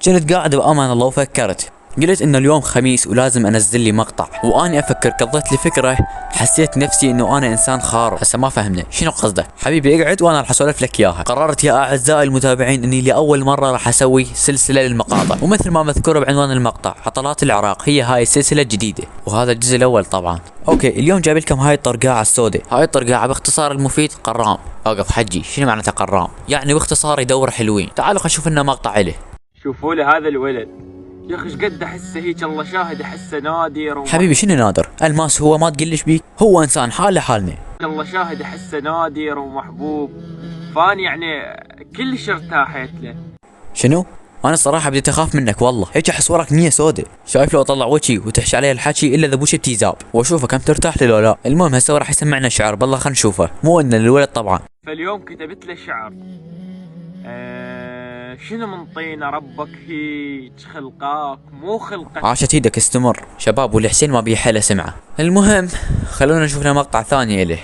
كنت قاعد بامان الله وفكرت، قلت انه اليوم خميس ولازم انزل لي مقطع، واني افكر قضيت لي فكره، حسيت نفسي انه انا انسان خارق. هسه ما فهمنا شنو قصده. حبيبي اقعد وانا راح اسولف لك اياها. قررت يا اعزائي المتابعين اني لاول مره راح اسوي سلسله للمقاطع، ومثل ما مذكور بعنوان المقطع عطلات العراق، هي هاي السلسله الجديده، وهذا الجزء الاول طبعا. اوكي اليوم جايب لكم هاي الطرقاعه السوداء. هاي الطرقاعه باختصار المفيد قرام. اوقف حجي، شنو معناته قرام؟ يعني باختصار يدور حلوين. تعالوا خلينا نشوف لنا مقطع له. شوفوا له هذا الولد يا اخي، ايش قد احسه هيك، الله شاهد احسه نادر حبيبي شنو نادر؟ الماس هو ما تقلش بيك، هو انسان حاله حالنا. الله شاهد احسه نادر ومحبوب، فاني يعني كلش ارتاحت له. شنو؟ انا الصراحه بديت اخاف منك والله، هيك احس وراك نيه سوداء، شايف لو اطلع وجهي وتحشي علي الحكي الا اذا بوش تيزاب، واشوفه كم ترتاح لي لو لا. المهم هسه راح يسمعنا شعر، بالله خلينا نشوفه، مو ان للولد طبعا. فاليوم كتبت له شعر، شنو من طينه ربك هيك خلقاك مو خلقك. عاشت ايدك استمر شباب، والحسين ما بيحله سمعه. المهم خلونا نشوف لنا مقطع ثاني له.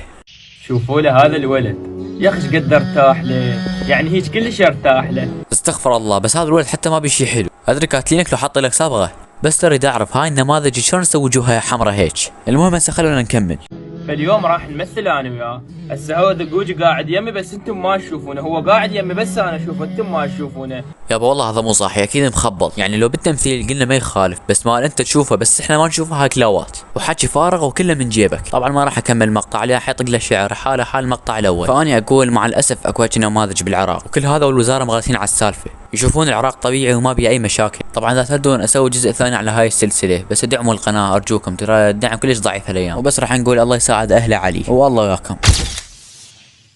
شوفوا له هذا الولد يا اخي، ايش قد ارتاح له، يعني هيك كلش ارتاح له. استغفر الله، بس هذا الولد حتى ما بيشي حلو، ادري كاتلينك لو حط لك صبغه، بس اريد اعرف هاي النماذج شلون نسوي وجوهها حمرا هيك. المهم هسه خلونا نكمل. فاليوم راح نمثل انا وياه. هسه هو دقوجي قاعد يمي بس انتم ما تشوفونه، هو قاعد يمي بس انا اشوفه انتم ما تشوفونه. يابا والله هذا مو صح، اكيد مخبط، يعني لو بالتمثيل قلنا ما يخالف، بس ما انت تشوفه بس احنا ما نشوفه، هاي كلاوات وحكي فارغ وكله من جيبك. طبعا ما راح اكمل المقطع ليه حيطق له شعر حاله حال المقطع الاول. فاني اقول مع الاسف اكو هيك نماذج بالعراق، وكل هذا والوزاره مغلطين على السالفه، يشوفون العراق طبيعي وما بيه اي مشاكل. طبعا اذا تردون اسوي جزء ثاني على هاي السلسله، بس ادعموا القناه ارجوكم، ترى الدعم كلش ضعيف هالايام، وبس راح نقول الله يساعد اهل علي والله وياكم.